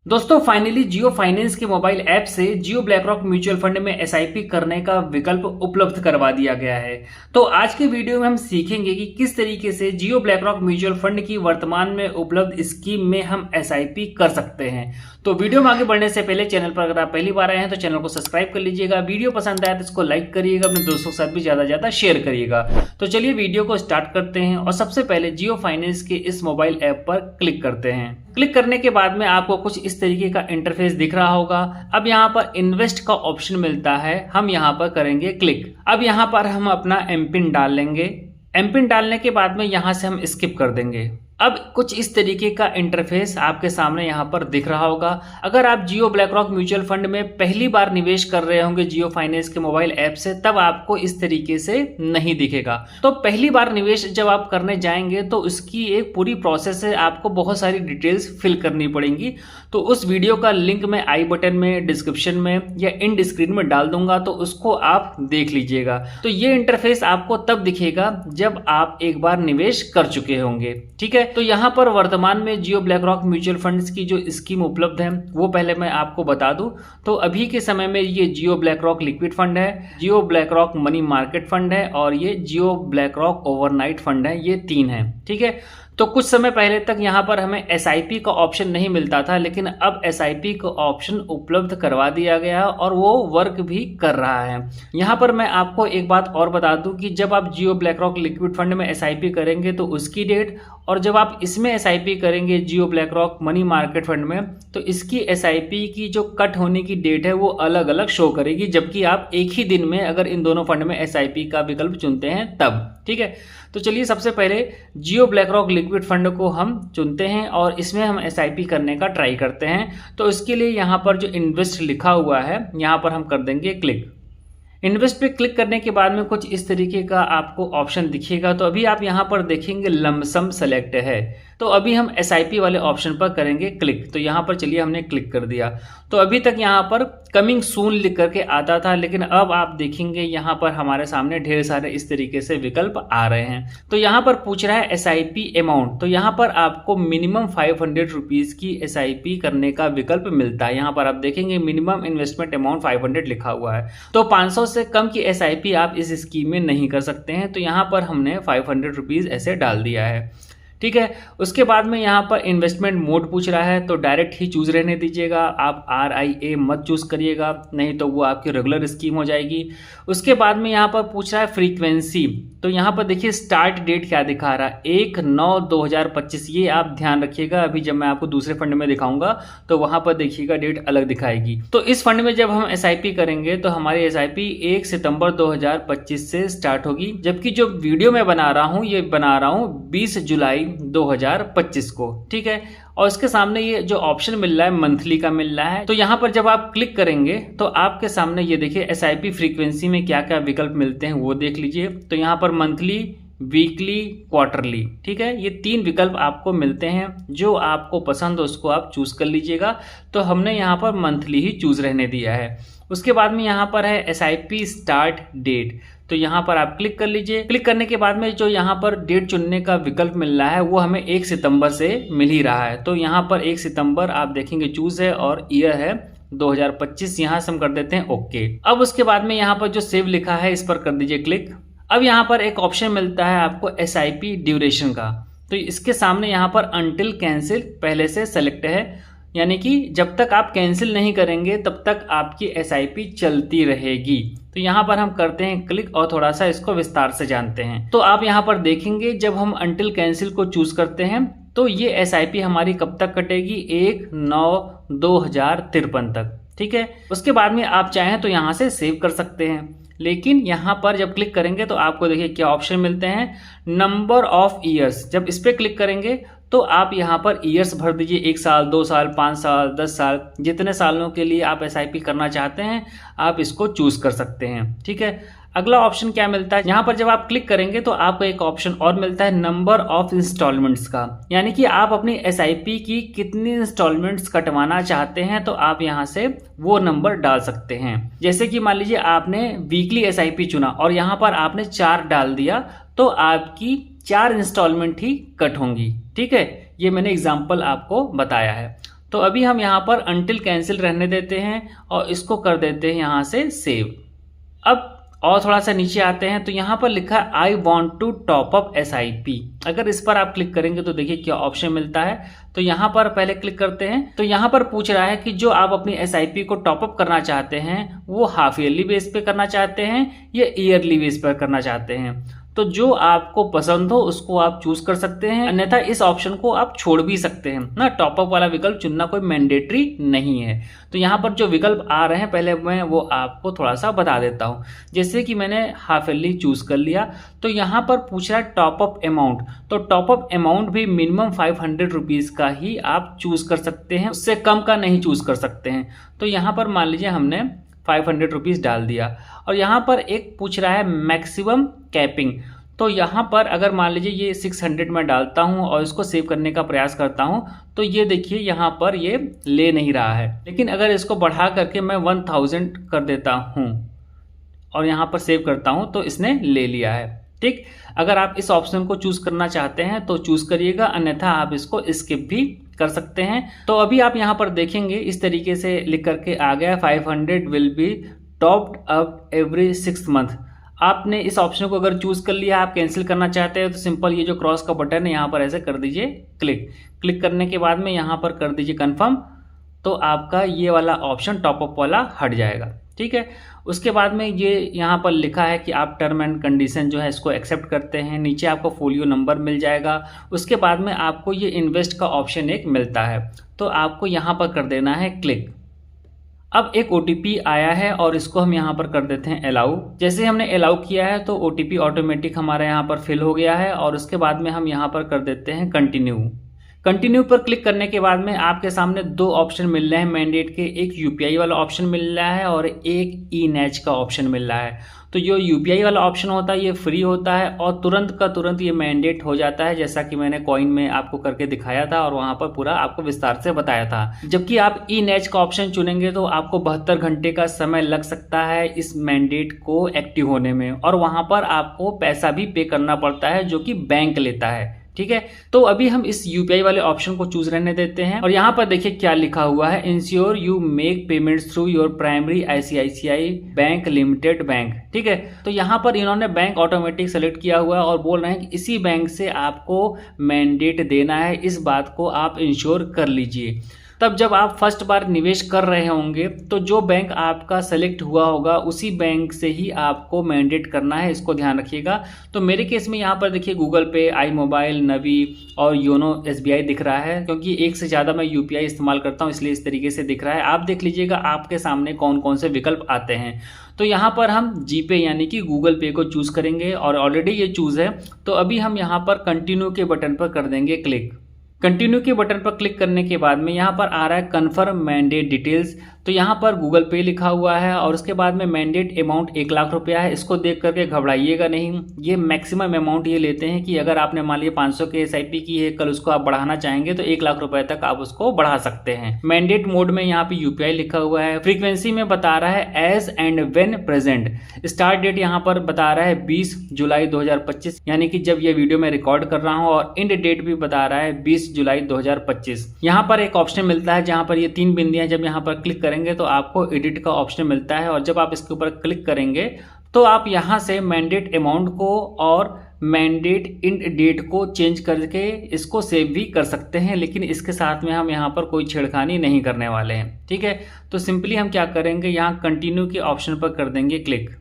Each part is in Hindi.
दोस्तों फाइनली जियो फाइनेंस के मोबाइल ऐप से जियो ब्लैकरॉक म्यूचुअल फंड में एसआईपी करने का विकल्प उपलब्ध करवा दिया गया है। तो आज के वीडियो में हम सीखेंगे कि किस तरीके से जियो ब्लैकरॉक म्यूचुअल फंड की वर्तमान में उपलब्ध स्कीम में हम एसआईपी कर सकते हैं। तो वीडियो में आगे बढ़ने से पहले चैनल पर अगर आप पहली बार आए हैं तो चैनल को सब्सक्राइब कर लीजिएगा। वीडियो पसंद आए तो इसको लाइक करिएगा, अपने दोस्तों के साथ भी ज्यादा शेयर करिएगा। तो चलिए वीडियो को स्टार्ट करते हैं और सबसे पहले जियो फाइनेंस के इस मोबाइल ऐप पर क्लिक करते हैं। क्लिक करने के बाद में आपको कुछ इस तरीके का इंटरफेस दिख रहा होगा। अब यहाँ पर इन्वेस्ट का ऑप्शन मिलता है, हम यहाँ पर करेंगे क्लिक। अब यहाँ पर हम अपना एमपिन डाल लेंगे। एमपिन डालने के बाद में यहाँ से हम स्किप कर देंगे। अब कुछ इस तरीके का इंटरफेस आपके सामने यहाँ पर दिख रहा होगा। अगर आप जियो ब्लैकरॉक म्यूचुअल फंड में पहली बार निवेश कर रहे होंगे जियो फाइनेंस के मोबाइल ऐप से, तब आपको इस तरीके से नहीं दिखेगा। तो पहली बार निवेश जब आप करने जाएंगे तो उसकी एक पूरी प्रोसेस है, आपको बहुत सारी डिटेल्स फिल करनी पड़ेंगी। तो उस वीडियो का लिंक मैं आई बटन में, डिस्क्रिप्शन में या एंड स्क्रीन में डाल दूंगा, तो उसको आप देख लीजिएगा। तो ये इंटरफेस आपको तब दिखेगा जब आप एक बार निवेश कर चुके होंगे। ठीक है, तो यहाँ पर वर्तमान में जियो ब्लैकरॉक म्यूचुअल फंड्स की जो स्कीम उपलब्ध है वो पहले मैं आपको बता दूं। तो अभी के समय में ये जियो ब्लैकरॉक लिक्विड फंड है, जियो ब्लैकरॉक मनी मार्केट फंड है और ये जियो ब्लैकरॉक ओवरनाइट फंड है। ये तीन है। ठीक है, तो कुछ समय पहले तक यहाँ पर हमें एसआईपी का ऑप्शन नहीं मिलता था, लेकिन अब एसआईपी का ऑप्शन उपलब्ध करवा दिया गया है और वो वर्क भी कर रहा है। यहाँ पर मैं आपको एक बात और बता दूं कि जब आप जियो ब्लैकरॉक लिक्विड फंड में एसआईपी करेंगे तो उसकी डेट, और जब आप इसमें एसआईपी करेंगे जियो ब्लैकरॉक मनी मार्केट फंड में, तो इसकी एसआईपी की जो कट होने की डेट है वो अलग अलग शो करेगी, जबकि आप एक ही दिन में अगर इन दोनों फंड में एसआईपी का विकल्प चुनते हैं तब। ठीक है, तो चलिए सबसे पहले जियो ब्लैकरॉक लिक्विड फंड को हम चुनते हैं और इसमें हम एसआईपी करने का ट्राई करते हैं। तो इसके लिए यहाँ पर जो इन्वेस्ट लिखा हुआ है यहाँ पर हम कर देंगे क्लिक। इन्वेस्ट पे क्लिक करने के बाद में कुछ इस तरीके का आपको ऑप्शन दिखेगा। तो अभी आप यहाँ पर देखेंगे लमसम सेलेक्ट है, तो अभी हम एसआईपी वाले ऑप्शन पर करेंगे क्लिक। तो यहाँ पर चलिए हमने क्लिक कर दिया। तो अभी तक यहाँ पर कमिंग सून लिख करके आता था, लेकिन अब आप देखेंगे यहाँ पर हमारे सामने ढेर सारे इस तरीके से विकल्प आ रहे हैं। तो यहाँ पर पूछ रहा है एसआईपी अमाउंट, तो यहाँ पर आपको मिनिमम 500 रुपीज़ की एसआईपी करने का विकल्प मिलता है। यहाँ पर आप देखेंगे मिनिमम इन्वेस्टमेंट अमाउंट 500 लिखा हुआ है। तो 500 से कम की एसआईपी आप इस स्कीम में नहीं कर सकते हैं। तो यहाँ पर हमने 500 रुपीज़ ऐसे डाल दिया है। ठीक है, उसके बाद में यहाँ पर इन्वेस्टमेंट मोड पूछ रहा है, तो डायरेक्ट ही चूज रहने दीजिएगा। आप RIA मत चूज करिएगा, नहीं तो वो आपकी रेगुलर स्कीम हो जाएगी। उसके बाद में यहाँ पर पूछ रहा है फ्रीक्वेंसी, तो यहाँ पर देखिए स्टार्ट डेट क्या दिखा रहा है, 1/9/2025। ये आप ध्यान रखिएगा, अभी जब मैं आपको दूसरे फंड में दिखाऊंगा तो वहां पर देखिएगा डेट अलग दिखाएगी। तो इस फंड में जब हम एसआईपी करेंगे तो हमारी एसआईपी 1 सितंबर 2025 से स्टार्ट होगी, जबकि जो वीडियो मैं बना रहा हूँ ये बना रहा हूँ 20 जुलाई 2025 को। ठीक है, और इसके सामने ये जो ऑप्शन मिल रहा है मंथली का मिल रहा है। तो यहाँ पर जब आप क्लिक करेंगे तो आपके सामने ये देखिए एसआईपी फ्रीक्वेंसी में क्या क्या विकल्प मिलते हैं वो देख लीजिए। तो यहाँ पर मंथली, वीकली, क्वार्टरली, ठीक है, ये तीन विकल्प आपको मिलते हैं। जो आपको पसंद हो उसको आप चूज कर लीजिएगा। तो हमने यहाँ पर मंथली ही चूज रहने दिया है। उसके बाद में यहाँ पर है एसआईपी स्टार्ट डेट, तो यहाँ पर आप क्लिक कर लीजिए। क्लिक करने के बाद में जो यहाँ पर डेट चुनने का विकल्प मिल रहा है वो हमें 1 सितंबर से मिल ही रहा है। तो यहाँ पर 1 सितंबर आप देखेंगे चूज है और ईयर है 2025। यहाँ से हम कर देते हैं ओके। अब उसके बाद में यहाँ पर जो सेव लिखा है इस पर कर दीजिए क्लिक। अब यहाँ पर एक ऑप्शन मिलता है आपको एसआईपी ड्यूरेशन का, तो इसके सामने यहाँ पर अनटिल कैंसिल पहले से सेलेक्ट है, यानी कि जब तक आप कैंसिल नहीं करेंगे तब तक आपकी एसआईपी चलती रहेगी। तो यहाँ पर हम करते हैं क्लिक और थोड़ा सा इसको विस्तार से जानते हैं। तो आप यहाँ पर देखेंगे जब हम अनटिल कैंसिल को चूज करते हैं तो ये एसआईपी हमारी कब तक कटेगी, 1/9/2053 तक। ठीक है, उसके बाद में आप चाहें तो यहाँ से सेव कर सकते हैं, लेकिन यहाँ पर जब क्लिक करेंगे तो आपको देखिए क्या ऑप्शन मिलते हैं, नंबर ऑफ ईयर्स। जब इस पर क्लिक करेंगे तो आप यहाँ पर ईयर्स भर दीजिए, 1 साल, 2 साल, 5 साल, 10 साल, जितने सालों के लिए आप एसआईपी करना चाहते हैं आप इसको चूज कर सकते हैं। ठीक है, अगला ऑप्शन क्या मिलता है, यहाँ पर जब आप क्लिक करेंगे तो आपको एक ऑप्शन और मिलता है नंबर ऑफ इंस्टॉलमेंट्स का, यानी कि आप अपनी एसआईपी की कितनी इंस्टॉलमेंट्स कटवाना चाहते हैं तो आप यहाँ से वो नंबर डाल सकते हैं। जैसे कि मान लीजिए आपने वीकली एसआईपी चुना और यहाँ पर आपने 4 डाल दिया, तो आपकी 4 इंस्टॉलमेंट ही कट होंगी। ठीक है, ये मैंने एग्जाम्पल आपको बताया है। तो अभी हम यहाँ पर अनटिल कैंसिल रहने देते हैं और इसको कर देते हैं यहाँ से सेव। अब और थोड़ा सा नीचे आते हैं तो यहाँ पर लिखा है I want to top up SIP। अगर इस पर आप क्लिक करेंगे तो देखिए क्या ऑप्शन मिलता है। तो यहाँ पर पहले क्लिक करते हैं तो यहाँ पर पूछ रहा है कि जो आप अपनी SIP को टॉप अप करना चाहते हैं वो हाफ ईयरली बेस पे करना चाहते हैं या ईयरली बेस पर करना चाहते हैं। तो जो आपको पसंद हो उसको आप चूज कर सकते हैं, अन्यथा इस ऑप्शन को आप छोड़ भी सकते हैं ना। टॉपअप वाला विकल्प चुनना कोई मैंडेटरी नहीं है। तो यहाँ पर जो विकल्प आ रहे हैं पहले मैं वो आपको थोड़ा सा बता देता हूँ। जैसे कि मैंने हाफ ईयरली चूज कर लिया तो यहाँ पर पूछ रहा है टॉपअप अमाउंट। तो टॉपअप अमाउंट भी मिनिमम 500 रुपीज़ का ही आप चूज कर सकते हैं, उससे कम का नहीं चूज कर सकते हैं। तो यहाँ पर मान लीजिए हमने 500 रुपीज़ डाल दिया और यहाँ पर एक पूछ रहा है मैक्सिमम कैपिंग। तो यहाँ पर अगर मान लीजिए ये 600 मैं डालता हूँ और इसको सेव करने का प्रयास करता हूँ तो ये देखिए यहाँ पर ये ले नहीं रहा है। लेकिन अगर इसको बढ़ा करके मैं 1000 कर देता हूँ और यहाँ पर सेव करता हूँ तो इसने ले लिया है। ठीक, अगर आप इस ऑप्शन को चूज करना चाहते हैं तो चूज करिएगा, अन्यथा आप इसको स्किप भी कर सकते हैं। तो अभी आप यहाँ पर देखेंगे इस तरीके से लिख करके आ गया 500 will be topped up every 6 month. आपने इस ऑप्शन को अगर चूज कर लिया, आप कैंसिल करना चाहते हैं तो सिंपल ये जो क्रॉस का बटन है यहाँ पर ऐसे कर दीजिए क्लिक करने के बाद में यहाँ पर कर दीजिए कंफर्म। तो आपका ये वाला ऑप्शन टॉपअप वाला हट जाएगा। ठीक है, उसके बाद में ये यहाँ पर लिखा है कि आप टर्म एंड कंडीशन जो है इसको एक्सेप्ट करते हैं। नीचे आपको फोलियो नंबर मिल जाएगा। उसके बाद में आपको ये इन्वेस्ट का ऑप्शन एक मिलता है तो आपको यहाँ पर कर देना है क्लिक। अब एक OTP आया है और इसको हम यहाँ पर कर देते हैं अलाउ। जैसे हमने अलाउ किया है तो OTP ऑटोमेटिक हमारा यहाँ पर फिल हो गया है और उसके बाद में हम यहाँ पर कर देते हैं कंटिन्यू पर क्लिक करने के बाद में आपके सामने 2 ऑप्शन मिल रहे हैं मैंडेट के। एक UPI वाला ऑप्शन मिल रहा है और एक eNACH का ऑप्शन मिल रहा है। तो जो UPI वाला ऑप्शन होता है ये फ्री होता है और तुरंत का तुरंत ये मैंडेट हो जाता है, जैसा कि मैंने कॉइन में आपको करके दिखाया था और वहां पर पूरा आपको विस्तार से बताया था। जबकि आप eNACH का ऑप्शन चुनेंगे तो आपको 72 घंटे का समय लग सकता है इस मैंडेट को एक्टिव होने में और वहां पर आपको पैसा भी पे करना पड़ता है जो कि बैंक लेता है। ठीक है, तो अभी हम इस UPI वाले ऑप्शन को चूज रहने देते हैं और यहाँ पर देखिए क्या लिखा हुआ है, ensure you make payments through your primary ICICI bank limited bank. ठीक है, तो यहाँ पर इन्होंने बैंक ऑटोमेटिक सेलेक्ट किया हुआ है और बोल रहे हैं कि इसी बैंक से आपको मैंडेट देना है, इस बात को आप इंश्योर कर लीजिए। तब जब आप फर्स्ट बार निवेश कर रहे होंगे तो जो बैंक आपका सेलेक्ट हुआ होगा उसी बैंक से ही आपको मैंडेट करना है, इसको ध्यान रखिएगा। तो मेरे केस में यहाँ पर देखिए गूगल पे, iMobile, नवी और योनो SBI दिख रहा है, क्योंकि एक से ज़्यादा मैं UPI इस्तेमाल करता हूँ इसलिए इस तरीके से दिख रहा है। आप देख लीजिएगा आपके सामने कौन कौन से विकल्प आते हैं। तो यहाँ पर हम GPay यानी कि गूगल पे को चूज़ करेंगे और ऑलरेडी ये चूज़ है। तो अभी हम यहाँ पर कंटिन्यू के बटन पर कर देंगे क्लिक। कंटिन्यू के बटन पर क्लिक करने के बाद में यहाँ पर आ रहा है कन्फर्म मैंडेट डिटेल्स। तो यहाँ पर गूगल पे लिखा हुआ है और उसके बाद में मैंडेट अमाउंट 1 लाख रुपया है। इसको देख करके घबराइएगा नहीं, ये मैक्सिमम अमाउंट ये लेते हैं कि अगर आपने मान लिया 500 के SIP की है, कल उसको आप बढ़ाना चाहेंगे तो 1 लाख रुपए तक आप उसको बढ़ा सकते हैं। मैंडेट मोड में यहाँ पे UPI लिखा हुआ है। फ्रीक्वेंसी में बता रहा है age and when present. Start date यहाँ पर बता रहा है 20 जुलाई 2025 यानी कि जब ये वीडियो मैं रिकॉर्ड कर रहा हूँ, और एंड डेट भी बता रहा है 20 जुलाई 2025। यहाँ पर एक ऑप्शन मिलता है जहाँ पर ये 3 बिंदियां, जब यहाँ पर क्लिक करेंगे तो आपको एडिट का ऑप्शन मिलता है और जब आप इसके ऊपर क्लिक करेंगे तो आप यहाँ से मैंडेट अमाउंट को और मैंडेट एंड डेट को चेंज करके इसको सेव भी कर सकते हैं, लेकिन इसके साथ में हम यहाँ पर कोई छेड़खानी नहीं करने वाले हैं। ठीक है, तो सिंपली हम क्या करेंगे, यहाँ कंटिन्यू के ऑप्शन पर कर देंगे क्लिक।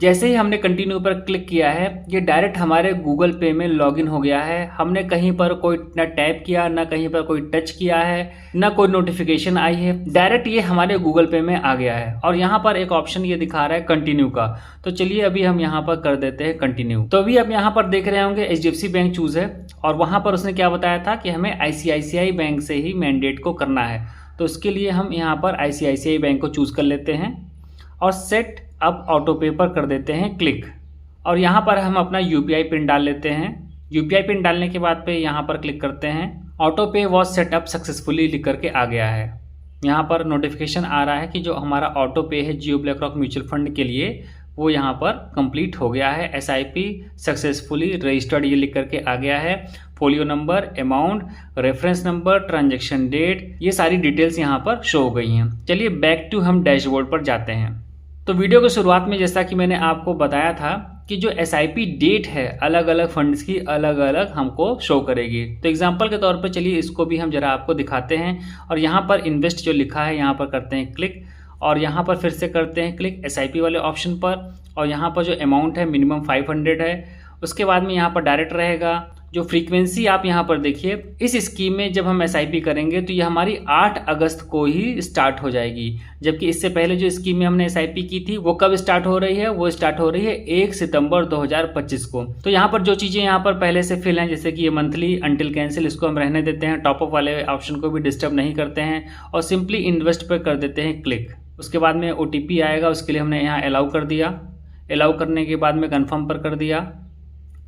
जैसे ही हमने कंटिन्यू पर क्लिक किया है ये डायरेक्ट हमारे गूगल पे में लॉगिन हो गया है। हमने कहीं पर कोई ना टैप किया, ना कहीं पर कोई टच किया है, ना कोई नोटिफिकेशन आई है, डायरेक्ट ये हमारे गूगल पे में आ गया है। और यहाँ पर एक ऑप्शन ये दिखा रहा है कंटिन्यू का। तो चलिए अभी हम यहाँ पर कर देते हैं कंटिन्यू। तो अभी आप यहाँ पर देख रहे होंगे HDFC बैंक चूज है और वहाँ पर उसने क्या बताया था कि हमें ICICI बैंक से ही मैंडेट को करना है। तो उसके लिए हम यहाँ पर ICICI बैंक को चूज कर लेते हैं और सेट अब ऑटो पे पर कर देते हैं क्लिक। और यहाँ पर हम अपना UPI पिन डाल लेते हैं। UPI पिन डालने के बाद पे यहाँ पर क्लिक करते हैं। ऑटो पे वॉज सेटअप सक्सेसफुली लिख करके आ गया है। यहाँ पर नोटिफिकेशन आ रहा है कि जो हमारा ऑटो पे है Jio black rock mutual fund के लिए वो यहाँ पर कंप्लीट हो गया है। SIP सक्सेसफुली रजिस्टर्ड ये लिख करके आ गया है। Folio number, amount, reference number, transaction date, ये सारी डिटेल्स यहाँ पर शो हो गई हैं। चलिए बैक टू हम डैशबोर्ड पर जाते हैं। तो वीडियो की शुरुआत में जैसा कि मैंने आपको बताया था कि जो SIP डेट है अलग अलग फंड्स की अलग अलग हमको शो करेगी। तो एग्जांपल के तौर पर चलिए इसको भी हम जरा आपको दिखाते हैं और यहाँ पर इन्वेस्ट जो लिखा है यहाँ पर करते हैं क्लिक और यहाँ पर फिर से करते हैं क्लिक SIP वाले ऑप्शन पर और यहाँ पर जो अमाउंट है मिनिमम 500 है। उसके बाद में यहाँ पर डायरेक्ट रहेगा। जो फ्रीक्वेंसी आप यहाँ पर देखिए, इस स्कीम में जब हम SIP करेंगे तो ये हमारी 8 अगस्त को ही स्टार्ट हो जाएगी, जबकि इससे पहले जो स्कीम में हमने SIP की थी वो कब स्टार्ट हो रही है, वो स्टार्ट हो रही है 1 सितंबर 2025 को। तो यहाँ पर जो चीज़ें यहाँ पर पहले से फिल हैं, जैसे कि ये मंथली अंटिल कैंसिल, इसको हम रहने देते हैं, टॉपअप वाले ऑप्शन को भी डिस्टर्ब नहीं करते हैं और सिंपली इन्वेस्ट पर कर देते हैं क्लिक। उसके बाद में OTP आएगा, उसके लिए हमने यहाँ अलाउ कर दिया। अलाउ करने के बाद में कन्फर्म पर कर दिया।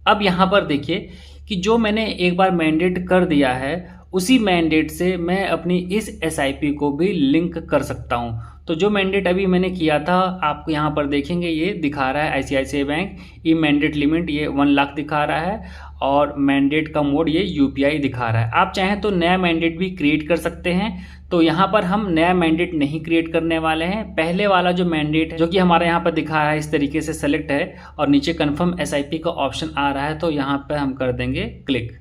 अब यहाँ पर देखिए कि जो मैंने एक बार मैंडेट कर दिया है उसी मैंडेट से मैं अपनी इस SIP को भी लिंक कर सकता हूँ। तो जो मैंडेट अभी मैंने किया था आप यहाँ पर देखेंगे ये दिखा रहा है ICICI bank e mandate limit, ये 1 लाख दिखा रहा है और मैंडेट का मोड ये UPI दिखा रहा है। आप चाहें तो नया मैंडेट भी क्रिएट कर सकते हैं। तो यहाँ पर हम नया मैंडेट नहीं क्रिएट करने वाले हैं। पहले वाला जो मैंडेट है जो कि हमारे यहाँ पर दिखा रहा है इस तरीके से सेलेक्ट है और नीचे कन्फर्म SIP का ऑप्शन आ रहा है, तो यहाँ पर हम कर देंगे क्लिक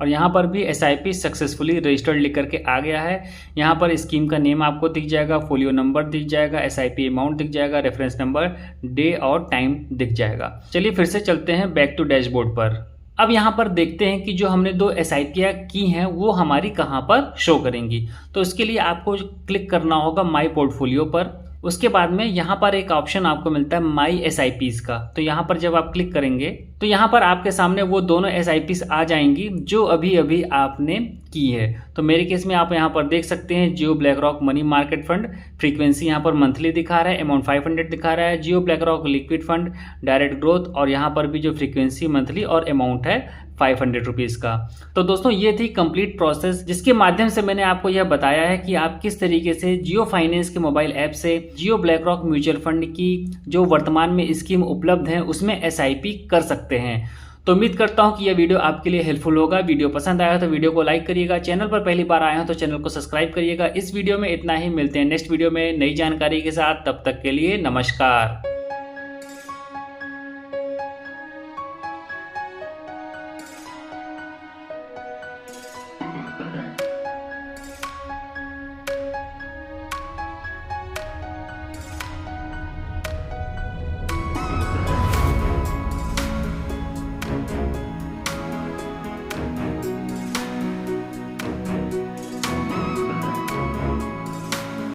और यहाँ पर भी SIP सक्सेसफुली रजिस्टर्ड लिख करके आ गया है। यहाँ पर स्कीम का नेम आपको दिख जाएगा, फोलियो नंबर दिख जाएगा, SIP अमाउंट दिख जाएगा, रेफरेंस नंबर, डे और टाइम दिख जाएगा। चलिए फिर से चलते हैं बैक टू डैशबोर्ड पर। अब यहाँ पर देखते हैं कि जो हमने 2 SIP की हैं वो हमारी कहाँ पर शो करेंगी। तो इसके लिए आपको क्लिक करना होगा माई पोर्टफोलियो पर। उसके बाद में यहाँ पर एक ऑप्शन आपको मिलता है माई SIPs का। तो यहाँ पर जब आप क्लिक करेंगे तो यहाँ पर आपके सामने वो दोनों SIPs आ जाएंगी जो अभी अभी आपने की है। तो मेरे केस में आप यहाँ पर देख सकते हैं Jio BlackRock money market fund, frequency यहाँ पर मंथली दिखा रहा है, अमाउंट 500 दिखा रहा है, Jio BlackRock liquid fund, direct growth और यहाँ पर भी जो फ्रीक्वेंसी मंथली और अमाउंट है 500 रुपीज़ का। तो दोस्तों ये थी कंप्लीट प्रोसेस जिसके माध्यम से मैंने आपको यह बताया है कि आप किस तरीके से जियो फाइनेंस के मोबाइल ऐप से जियो ब्लैक रॉक म्यूचुअल फंड की जो वर्तमान में स्कीम उपलब्ध है उसमें SIP कर सकते हैं। तो उम्मीद करता हूं कि यह वीडियो आपके लिए हेल्पफुल होगा। वीडियो पसंद आया तो वीडियो को लाइक करिएगा, चैनल पर पहली बार आए हो तो चैनल को सब्सक्राइब करिएगा। इस वीडियो में इतना ही, मिलते हैं नेक्स्ट वीडियो में नई जानकारी के साथ। तब तक के लिए नमस्कार।